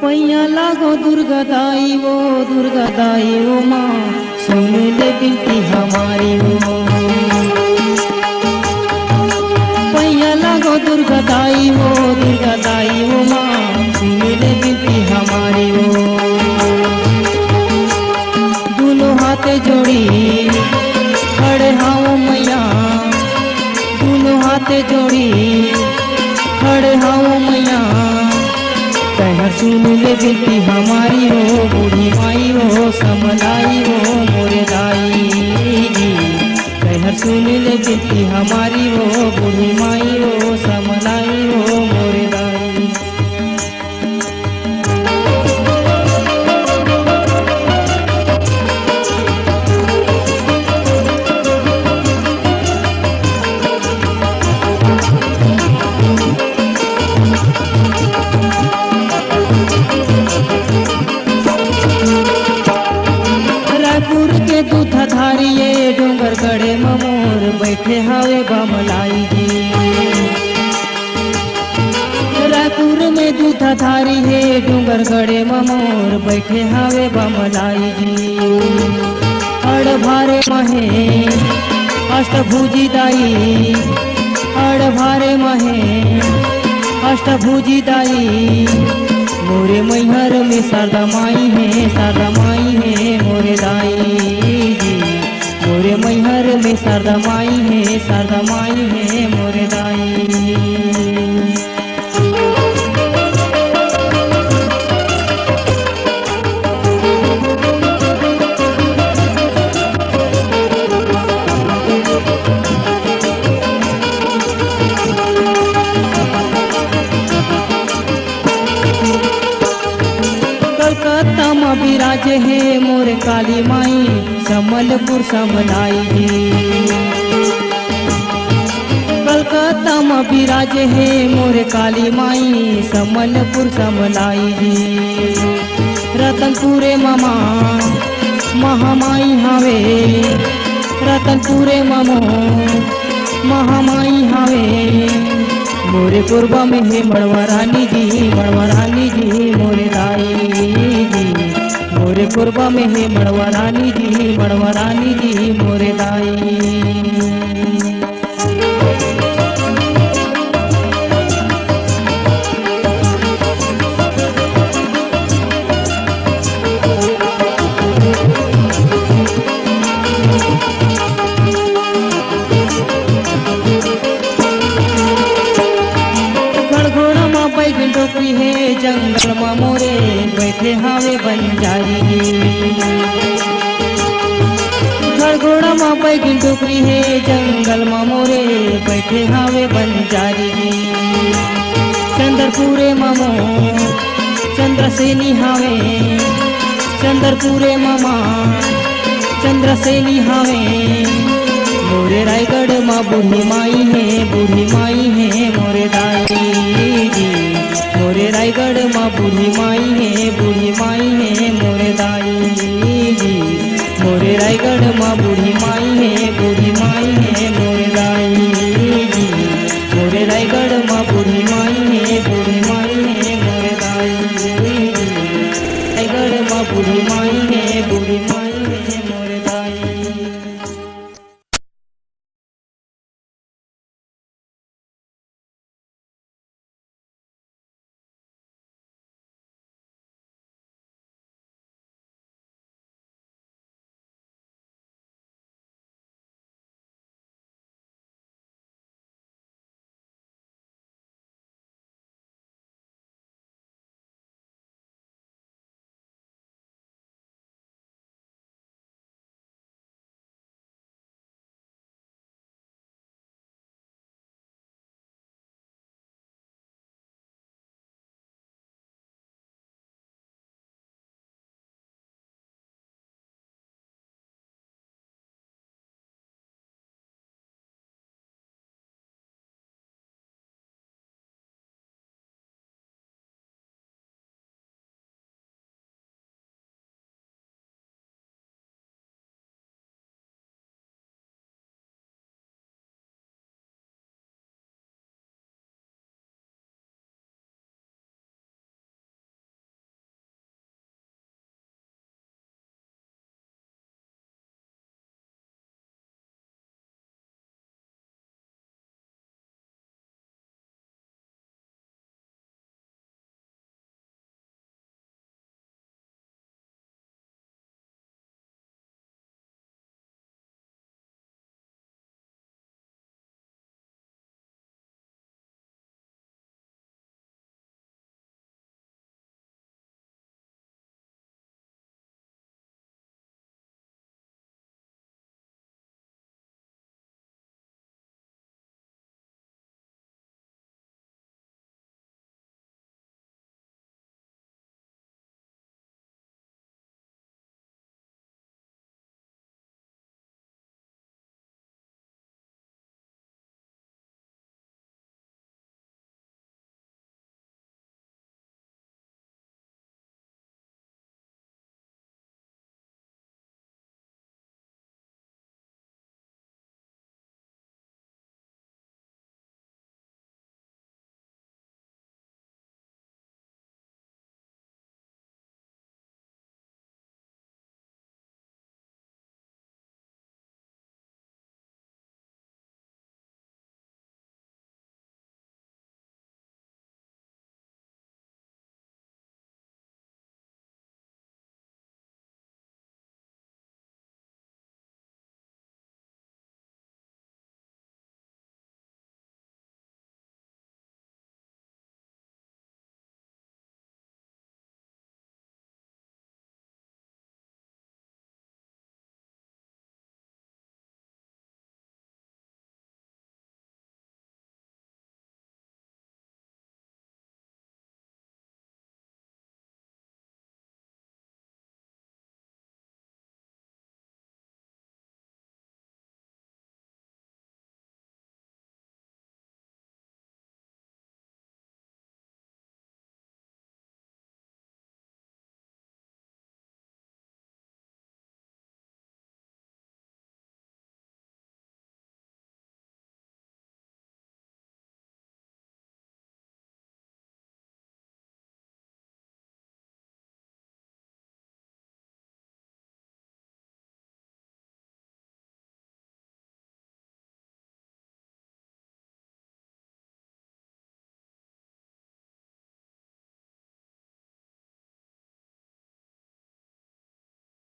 पैया लागो दुर्गा दाई वो माँ, सुन ले बिनती हमारी वो। पैया लागो दुर्गा दाई वो माँ, सुन ले बिनती हमारी वो। दोनों हाथे जोड़ी खड़े हाओ मैया, दोनों हाथे जोड़ी खड़े हाओ मैया। कहर सुन ले बिनती हमारी हो, बूढ़ी माई हो समलाई हो मोरे दाई जी। कहर सुन ले बिनती हमारी हो, बूढ़ी माई हो समलाई हो मोरे दाई। दूधा धारिये डोंगर गड़े ममोर बैठे हावे बमलाई जी। रायपुर में दूधा धारी है डोंगर गड़े ममोर बैठे हावे बमलाई जी। अड़ भारे महे अष्टभुजी दाई, अड़ भारे महे अष्टभुजी दाई। मोरे मैहर में शारदा माई है मोरे दाई जी। मोरे मैहर में शारदा माई है मोरे दाई। कलकत्ता में विराजे है मोरे काली माई, समलपुर समलाई जी। कलकत्ता में विराजे है मोरे काली माई, समलपुर समलाई जी। रतनपुरे मामा महामाई हावे, रतनपुरे मामो महामाई हावे। मोरे कोरबा में है मड़वा रानी जी मोरे दाई जी। मोरे कोरबा में है मड़वा रानी जी मोरे दाई। डोकरी है जंगल में मोरे बैठे हावे बंजारी जी। घोड़ा में बैगिन डोकरी है जंगल में मोरे बैठे हावे बंजारी जी। चंद्रपुरे मामो चंद्रसेनी हावे, चंद्रपुरे मामा चंद्रसेनी हावे। मोरे रायगढ़ में बूढ़ी माई है मोरे दाई जी। मोरे रायगढ़ में बूढ़ी माई है मोरे दाई जी। मोरे रायगढ़ में बूढ़ी माई है मोरे दाई जी। मोरे रायगढ़ में बूढ़ी